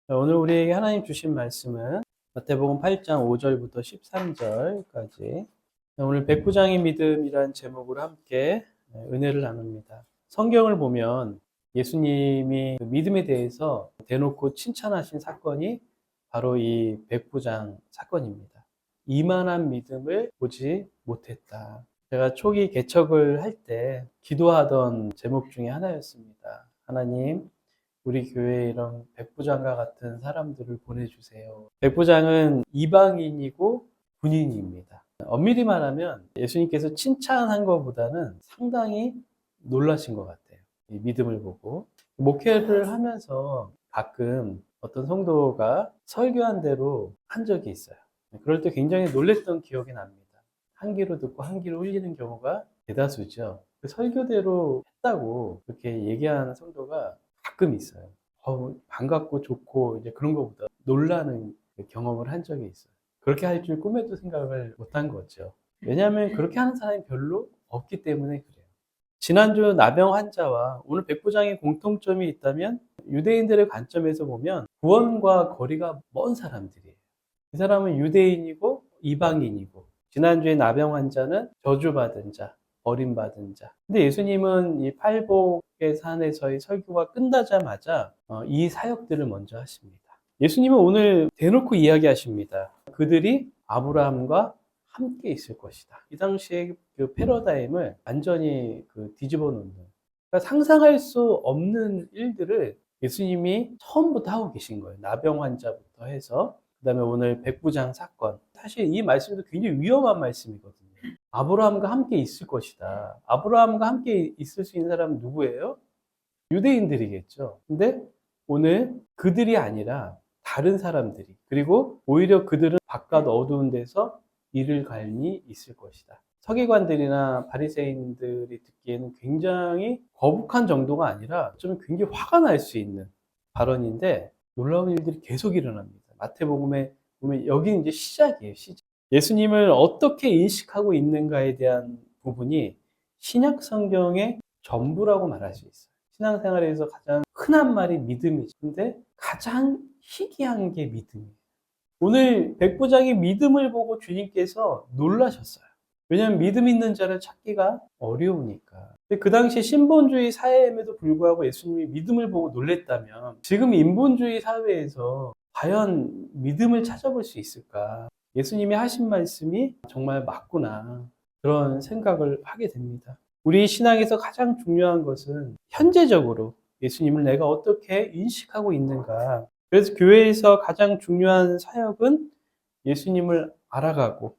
오늘 우리에게 하나님 주신 말씀은 마태복음 8장 5절부터 13절까지 오늘 백부장의 믿음이란 제목으로 함께 은혜를 나눕니다. 성경을 보면 예수님이 그 믿음에 대해서 대놓고 칭찬하신 사건이 바로 이 백부장 사건입니다. 이만한 믿음을 보지 못했다. 제가 초기 개척을 할 때 기도하던 제목 중에 하나였습니다. 하나님, 우리 교회에 이런 백부장과 같은 사람들을 보내주세요. 백부장은 이방인이고 군인입니다. 엄밀히 말하면 예수님께서 칭찬한 것보다는 상당히 놀라신 것 같아요. 이 믿음을 보고. 목회를 하면서 가끔 어떤 성도가 설교한 대로 한 적이 있어요. 그럴 때 굉장히 놀랬던 기억이 납니다. 한 귀로 듣고 한 귀로 흘리는 경우가 대다수죠. 그 설교대로 했다고 그렇게 얘기하는 성도가 가끔 있어요. 반갑고 좋고 이제 그런 것보다 놀라는 경험을 한 적이 있어요. 그렇게 할 줄 꿈에도 생각을 못한 거죠. 왜냐하면 그렇게 하는 사람이 별로 없기 때문에 그래요. 지난주 나병 환자와 오늘 백부장의 공통점이 있다면 유대인들의 관점에서 보면 구원과 거리가 먼 사람들이에요. 이 사람은 유대인이고 이방인이고, 지난주에 나병 환자는 저주받은 자, 버림받은 자. 근데 예수님은 이 팔복의 산에서의 설교가 끝나자마자 이 사역들을 먼저 하십니다. 예수님은 오늘 대놓고 이야기하십니다. 그들이 아브라함과 함께 있을 것이다. 이 당시에 그 패러다임을 완전히 뒤집어 놓는, 그러니까 상상할 수 없는 일들을 예수님이 처음부터 하고 계신 거예요. 나병 환자부터 해서 그다음에 오늘 백부장 사건. 사실 이 말씀도 굉장히 위험한 말씀이거든요. 아브라함과 함께 있을 것이다. 아브라함과 함께 있을 수 있는 사람은 누구예요? 유대인들이겠죠. 근데 오늘 그들이 아니라 다른 사람들이, 그리고 오히려 그들은 바깥 어두운 데서 이를 갈미 있을 것이다. 서기관들이나 바리새인들이 듣기에는 굉장히 거북한 정도가 아니라 좀 굉장히 화가 날 수 있는 발언인데, 놀라운 일들이 계속 일어납니다. 마태복음에 보면 여기는 이제 시작이에요, 시작. 예수님을 어떻게 인식하고 있는가에 대한 부분이 신약 성경의 전부라고 말할 수 있어요. 신앙생활에서 가장 흔한 말이 믿음이죠. 근데 가장 희귀한 게 믿음이에요. 오늘 백부장이 믿음을 보고 주님께서 놀라셨어요. 왜냐하면 믿음 있는 자를 찾기가 어려우니까. 근데 그 당시 신본주의 사회임에도 불구하고 예수님이 믿음을 보고 놀랬다면 지금 인본주의 사회에서 과연 믿음을 찾아볼 수 있을까? 예수님이 하신 말씀이 정말 맞구나. 그런 생각을 하게 됩니다. 우리 신앙에서 가장 중요한 것은 현재적으로 예수님을 내가 어떻게 인식하고 있는가. 그래서 교회에서 가장 중요한 사역은 예수님을 알아가고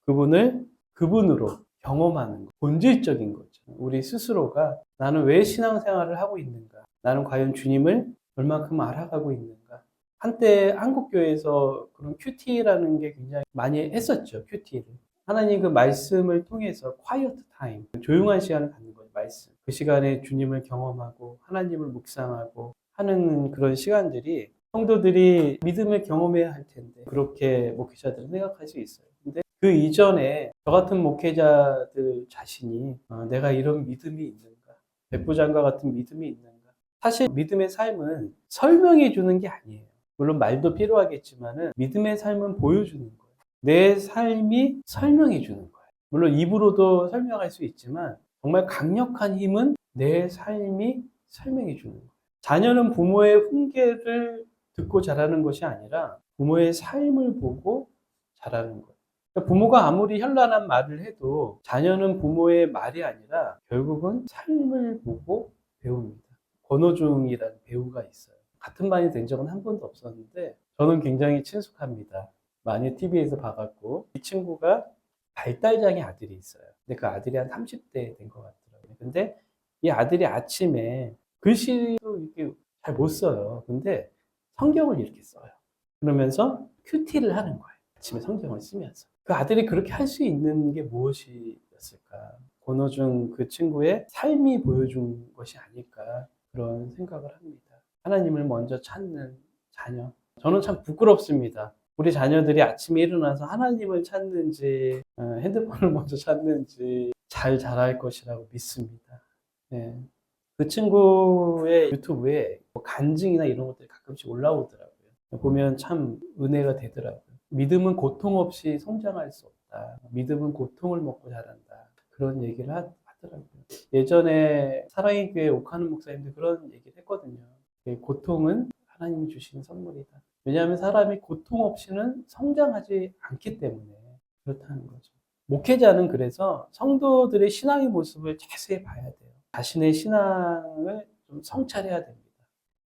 그분을 그분으로 경험하는 것, 본질적인 거죠. 우리 스스로가 나는 왜 신앙생활을 하고 있는가? 나는 과연 주님을 얼마큼 알아가고 있는가? 한때 한국교회에서 그런 큐티라는 게 굉장히 많이 했었죠. 큐티를. 하나님 그 말씀을 통해서 quiet time, 조용한 시간을 갖는 거예요. 말씀. 그 시간에 주님을 경험하고 하나님을 묵상하고 하는 그런 시간들이 성도들이 믿음을 경험해야 할 텐데 그렇게 목회자들은 생각할 수 있어요. 근데 그 이전에 저 같은 목회자들 자신이 내가 이런 믿음이 있는가? 백부장과 같은 믿음이 있는가? 사실 믿음의 삶은 설명해 주는 게 아니에요. 물론 말도 필요하겠지만은 믿음의 삶은 보여주는 거예요. 내 삶이 설명해 주는 거예요. 물론 입으로도 설명할 수 있지만 정말 강력한 힘은 내 삶이 설명해 주는 거예요. 자녀는 부모의 훈계를 듣고 자라는 것이 아니라 부모의 삶을 보고 자라는 거예요. 그러니까 부모가 아무리 현란한 말을 해도 자녀는 부모의 말이 아니라 결국은 삶을 보고 배웁니다. 권호중이라는 배우가 있어요. 같은 반이 된 적은 한 번도 없었는데 저는 굉장히 친숙합니다. 많이 TV에서 봐갖고. 이 친구가 발달장애 아들이 있어요. 근데 그 아들이 한 30대 된 것 같더라고요. 근데 이 아들이 아침에 글씨도 이렇게 잘 못 써요. 근데 성경을 이렇게 써요. 그러면서 큐티를 하는 거예요. 아침에 성경을 쓰면서. 그 아들이 그렇게 할 수 있는 게 무엇이었을까? 권호중 그 친구의 삶이 보여준 것이 아닐까, 그런 생각을 합니다. 하나님을 먼저 찾는 자녀. 저는 참 부끄럽습니다. 우리 자녀들이 아침에 일어나서 하나님을 찾는지 핸드폰을 먼저 찾는지 잘 자랄 것이라고 믿습니다. 네. 그 친구의 유튜브에 뭐 간증이나 이런 것들이 가끔씩 올라오더라고요. 보면 참 은혜가 되더라고요. 믿음은 고통 없이 성장할 수 없다. 믿음은 고통을 먹고 자란다. 그런 얘기를 하더라고요. 예전에 사랑의 교회 옥하는 목사님도 그런 얘기를 했거든요. 고통은 하나님이 주신 선물이다. 왜냐하면 사람이 고통 없이는 성장하지 않기 때문에 그렇다는 거죠. 목회자는 그래서 성도들의 신앙의 모습을 자세히 봐야 돼요. 자신의 신앙을 좀 성찰해야 됩니다.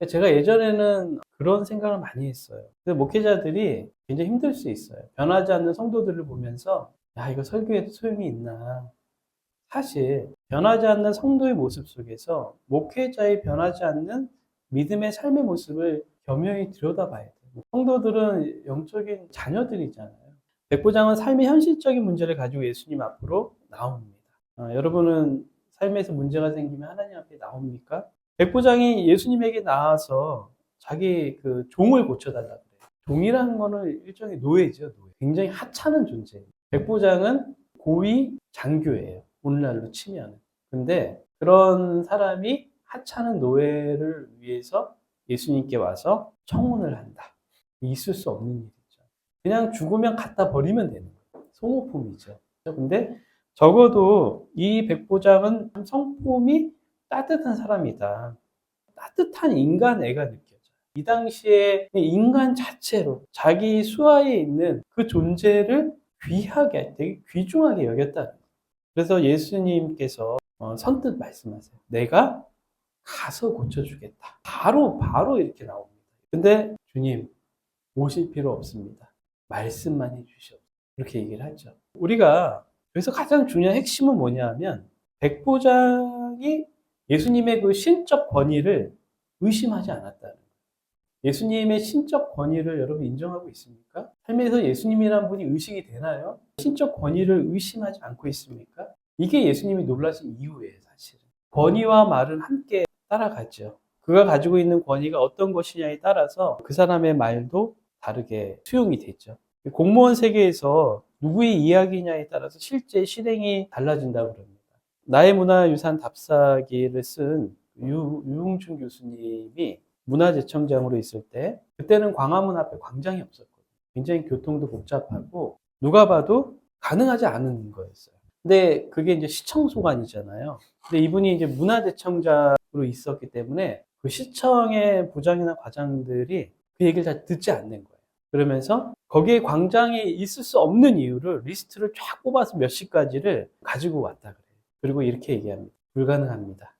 제가 예전에는 그런 생각을 많이 했어요. 근데 목회자들이 굉장히 힘들 수 있어요. 변하지 않는 성도들을 보면서 야, 이거 설교해도 소용이 있나. 사실 변하지 않는 성도의 모습 속에서 목회자의 변하지 않는 믿음의 삶의 모습을 겸허히 들여다봐야 돼요. 성도들은 영적인 자녀들이잖아요. 백부장은 삶의 현실적인 문제를 가지고 예수님 앞으로 나옵니다. 여러분은 삶에서 문제가 생기면 하나님 앞에 나옵니까? 백부장이 예수님에게 나와서 자기 그 종을 고쳐달라고 그래요. 종이라는 거는 일종의 노예죠, 노예. 굉장히 하찮은 존재예요. 백부장은 고위 장교예요. 오늘날로 치면. 근데 그런 사람이 하찮은 노예를 위해서 예수님께 와서 청혼을 한다. 있을 수 없는 일이죠. 그냥 죽으면 갖다 버리면 되는 거예요. 소모품이죠. 근데 적어도 이 백부장은 성품이 따뜻한 사람이다. 따뜻한 인간 애가 느껴져요. 이 당시에 인간 자체로 자기 수하에 있는 그 존재를 귀하게, 되게 귀중하게 여겼다는 거예요. 그래서 예수님께서 선뜻 말씀하세요. 내가 가서 고쳐주겠다. 바로 이렇게 나옵니다. 근데 주님, 오실 필요 없습니다. 말씀만 해주시오. 이렇게 얘기를 하죠. 우리가 여기서 가장 중요한 핵심은 뭐냐 하면 백부장이 예수님의 그 신적 권위를 의심하지 않았다는 거예요. 예수님의 신적 권위를 여러분 인정하고 있습니까? 삶에서 예수님이라는 분이 의식이 되나요? 신적 권위를 의심하지 않고 있습니까? 이게 예수님이 놀라신 이유예요, 사실은. 권위와 말은 함께 따라가죠. 그가 가지고 있는 권위가 어떤 것이냐에 따라서 그 사람의 말도 다르게 수용이 되죠. 공무원 세계에서 누구의 이야기냐에 따라서 실제 실행이 달라진다고 합니다. 나의 문화유산 답사기를 쓴 유흥준 교수님이 문화재청장으로 있을 때 그때는 광화문 앞에 광장이 없었거든요. 굉장히 교통도 복잡하고 누가 봐도 가능하지 않은 거였어요. 근데 그게 이제 시청소관이잖아요. 근데 이분이 이제 문화재청장으로 있었기 때문에 그 시청의 부장이나 과장들이 그 얘기를 다 듣지 않는 거예요. 그러면서 거기에 광장에 있을 수 없는 이유를 리스트를 쫙 뽑아서 몇 시까지를 가지고 왔다 그래요. 그리고 이렇게 얘기합니다. 불가능합니다.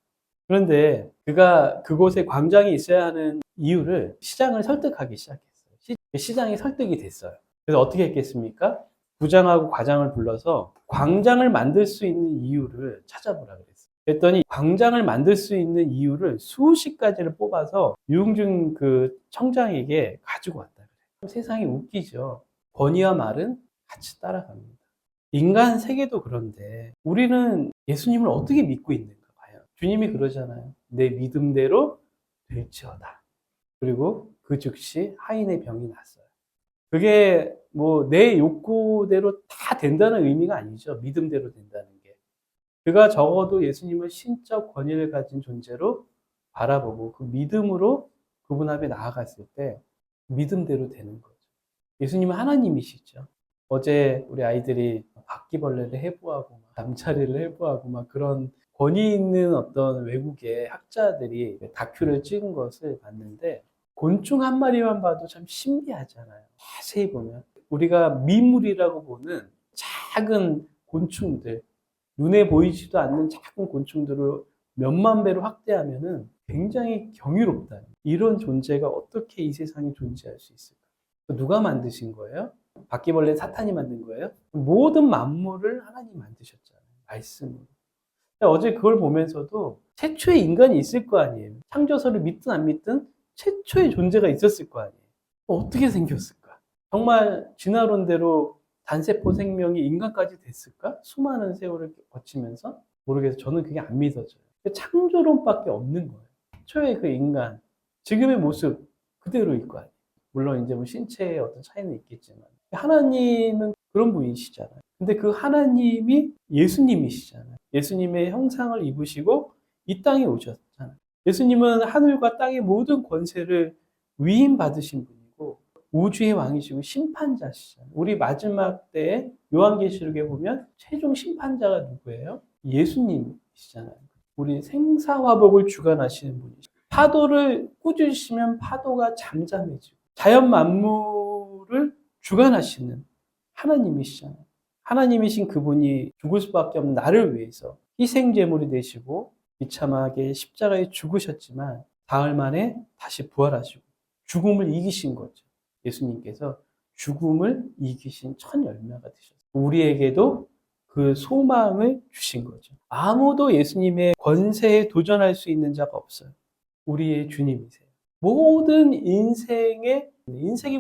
그런데 그가 그곳에 광장이 있어야 하는 이유를 시장을 설득하기 시작했어요. 시장이 설득이 됐어요. 그래서 어떻게 했겠습니까? 부장하고 과장을 불러서 광장을 만들 수 있는 이유를 찾아보라 그랬어요. 그랬더니 광장을 만들 수 있는 이유를 수십 가지를 뽑아서 유흥준 그 청장에게 가지고 왔다 그래요. 세상이 웃기죠. 권위와 말은 같이 따라갑니다. 인간 세계도 그런데 우리는 예수님을 어떻게 믿고 있는가 봐요. 주님이 그러잖아요. 내 믿음대로 될지어다. 그리고 그 즉시 하인의 병이 났어요. 그게 뭐 내 욕구대로 다 된다는 의미가 아니죠. 믿음대로 된다는 게. 그가 적어도 예수님을 신적 권위를 가진 존재로 바라보고 그 믿음으로 그분 앞에 나아갔을 때 믿음대로 되는 거죠. 예수님은 하나님이시죠. 어제 우리 아이들이 바퀴벌레를 해부하고 잠자리를 해부하고 막 그런 권위 있는 어떤 외국의 학자들이 다큐를 찍은 것을 봤는데 곤충 한 마리만 봐도 참 신비하잖아요. 자세히 보면 우리가 미물이라고 보는 작은 곤충들, 눈에 보이지도 않는 작은 곤충들을 몇만 배로 확대하면은 굉장히 경이롭다. 이런 존재가 어떻게 이 세상에 존재할 수 있을까? 누가 만드신 거예요? 바퀴벌레 사탄이 만든 거예요? 모든 만물을 하나님 만드셨잖아요. 말씀으로. 어제 그걸 보면서도 최초의 인간이 있을 거 아니에요. 창조설을 믿든 안 믿든 최초의 존재가 있었을 거 아니에요. 어떻게 생겼을까? 정말 진화론대로 단세포 생명이 인간까지 됐을까? 수많은 세월을 거치면서? 모르겠어요. 저는 그게 안 믿어져요. 창조론밖에 없는 거예요. 최초의 그 인간, 지금의 모습 그대로일 거 아니에요. 물론 이제 뭐 신체의 어떤 차이는 있겠지만 하나님은 그런 분이시잖아요. 근데 그 하나님이 예수님이시잖아요. 예수님의 형상을 입으시고 이 땅에 오셨잖아요. 예수님은 하늘과 땅의 모든 권세를 위임받으신 분이고 우주의 왕이시고 심판자시잖아요. 우리 마지막 때에 요한계시록에 보면 최종 심판자가 누구예요? 예수님이시잖아요. 우리 생사화복을 주관하시는 분이시죠. 파도를 꾸짖으시면 파도가 잠잠해지고 자연 만물을 주관하시는 하나님이시잖아요. 하나님이신 그분이 죽을 수밖에 없는 나를 위해서 희생제물이 되시고 비참하게 십자가에 죽으셨지만 사흘 만에 다시 부활하시고 죽음을 이기신 거죠. 예수님께서 죽음을 이기신 첫 열매가 되셨어요. 우리에게도 그 소망을 주신 거죠. 아무도 예수님의 권세에 도전할 수 있는 자가 없어요. 우리의 주님이세요. 모든 인생의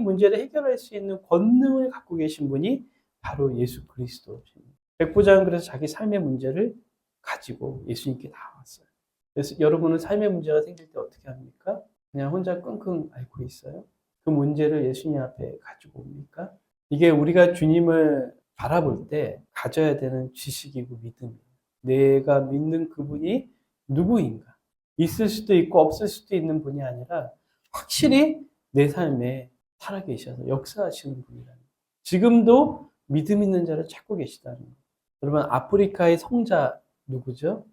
문제를 해결할 수 있는 권능을 갖고 계신 분이 바로 예수 그리스도십니다. 백부장은 그래서 자기 삶의 문제를 가지고 예수님께 나왔어요. 그래서 여러분은 삶의 문제가 생길 때 어떻게 합니까? 그냥 혼자 끙끙 앓고 있어요? 그 문제를 예수님 앞에 가지고 옵니까? 이게 우리가 주님을 바라볼 때 가져야 되는 지식이고 믿음이에요. 내가 믿는 그분이 누구인가? 있을 수도 있고 없을 수도 있는 분이 아니라 확실히 내 삶에 살아계셔서 역사하시는 분이라는 거예요. 지금도 믿음 있는 자를 찾고 계시다는 거예요. 여러분, 아프리카의 성자 누구죠?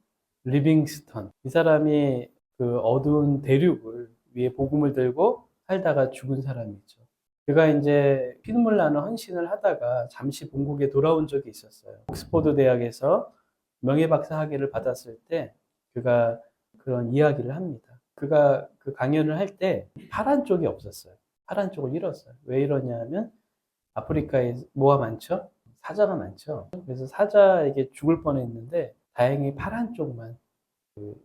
리빙스턴. 이 사람이 그 어두운 대륙을 위에 복음을 들고 살다가 죽은 사람이죠. 그가 이제 피눈물 나는 헌신을 하다가 잠시 본국에 돌아온 적이 있었어요. 옥스퍼드 대학에서 명예박사 학위를 받았을 때 그가 그런 이야기를 합니다. 그가 그 강연을 할 때 파란 쪽이 없었어요. 파란 쪽을 잃었어요. 왜 이러냐 하면 아프리카에 뭐가 많죠? 사자가 많죠. 그래서 사자에게 죽을 뻔했는데 다행히 파란 쪽만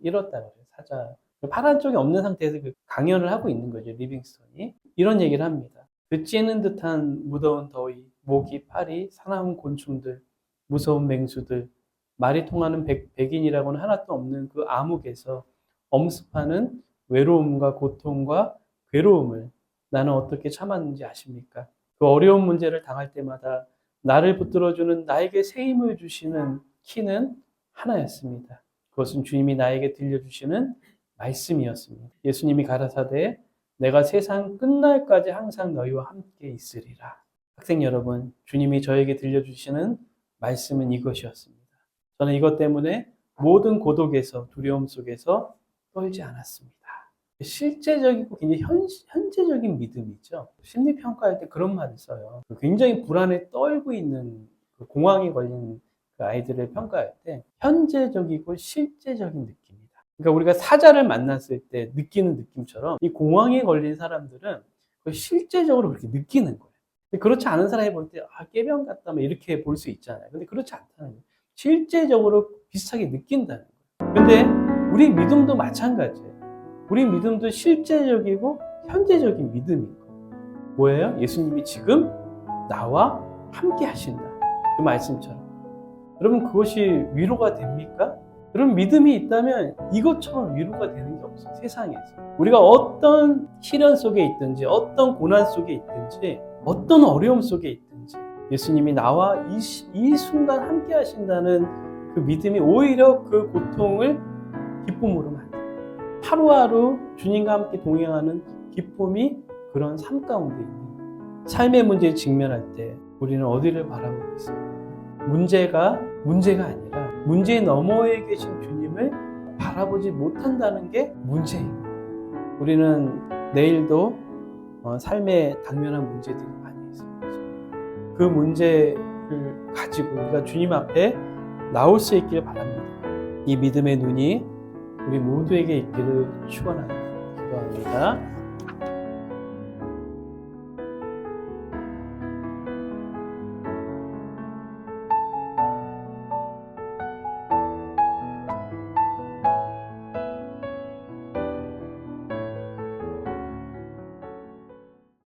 잃었다고 해요. 사자. 파란 쪽이 없는 상태에서 그 강연을 하고 있는 거죠. 리빙스턴이. 이런 얘기를 합니다. 그 찌는 듯한 무더운 더위, 모기, 파리, 사나운 곤충들, 무서운 맹수들, 말이 통하는 백인이라고는 하나도 없는 그 암흑에서 엄습하는 외로움과 고통과 괴로움을 나는 어떻게 참았는지 아십니까? 그 어려운 문제를 당할 때마다 나를 붙들어주는 나에게 새 힘을 주시는 키는 하나였습니다. 그것은 주님이 나에게 들려주시는 말씀이었습니다. 예수님이 가라사대 내가 세상 끝날까지 항상 너희와 함께 있으리라. 학생 여러분, 주님이 저에게 들려주시는 말씀은 이것이었습니다. 저는 이것 때문에 모든 고독에서 두려움 속에서 떨지 않았습니다. 실제적이고 굉장히 현재적인 믿음이죠. 심리평가할 때 그런 말을 써요. 굉장히 불안에 떨고 있는 그 공황에 걸린 그 아이들을 평가할 때 현재적이고 실제적인 느낌이다. 그러니까 우리가 사자를 만났을 때 느끼는 느낌처럼 이 공황에 걸린 사람들은 실제적으로 그렇게 느끼는 거예요. 근데 그렇지 않은 사람이 볼 때 깨병 같다 뭐 이렇게 볼 수 있잖아요. 근데 그렇지 않다는 거예요. 실제적으로 비슷하게 느낀다는 거예요. 근데 우리 믿음도 마찬가지예요. 우리 믿음도 실제적이고 현재적인 믿음인 거예요. 뭐예요? 예수님이 지금 나와 함께 하신다. 그 말씀처럼. 여러분, 그것이 위로가 됩니까? 여러분, 믿음이 있다면 이것처럼 위로가 되는 게 없어요. 세상에서. 우리가 어떤 시련 속에 있든지 어떤 고난 속에 있든지 어떤 어려움 속에 있든지 예수님이 나와 이 순간 함께 하신다는 그 믿음이 오히려 그 고통을 기쁨으로 만듭니다. 하루하루 주님과 함께 동행하는 기쁨이 그런 삶 가운데 있는 삶의 문제에 직면할 때 우리는 어디를 바라보고 있습니까? 문제가 아니라 문제 너머에 계신 주님을 바라보지 못한다는 게 문제입니다. 우리는 내일도 삶에 당면한 문제들이 많이 있습니다. 그 문제를 가지고 우리가 주님 앞에 나올 수 있길 바랍니다. 이 믿음의 눈이 우리 모두에게 있기를 축원합니다. 기도합니다.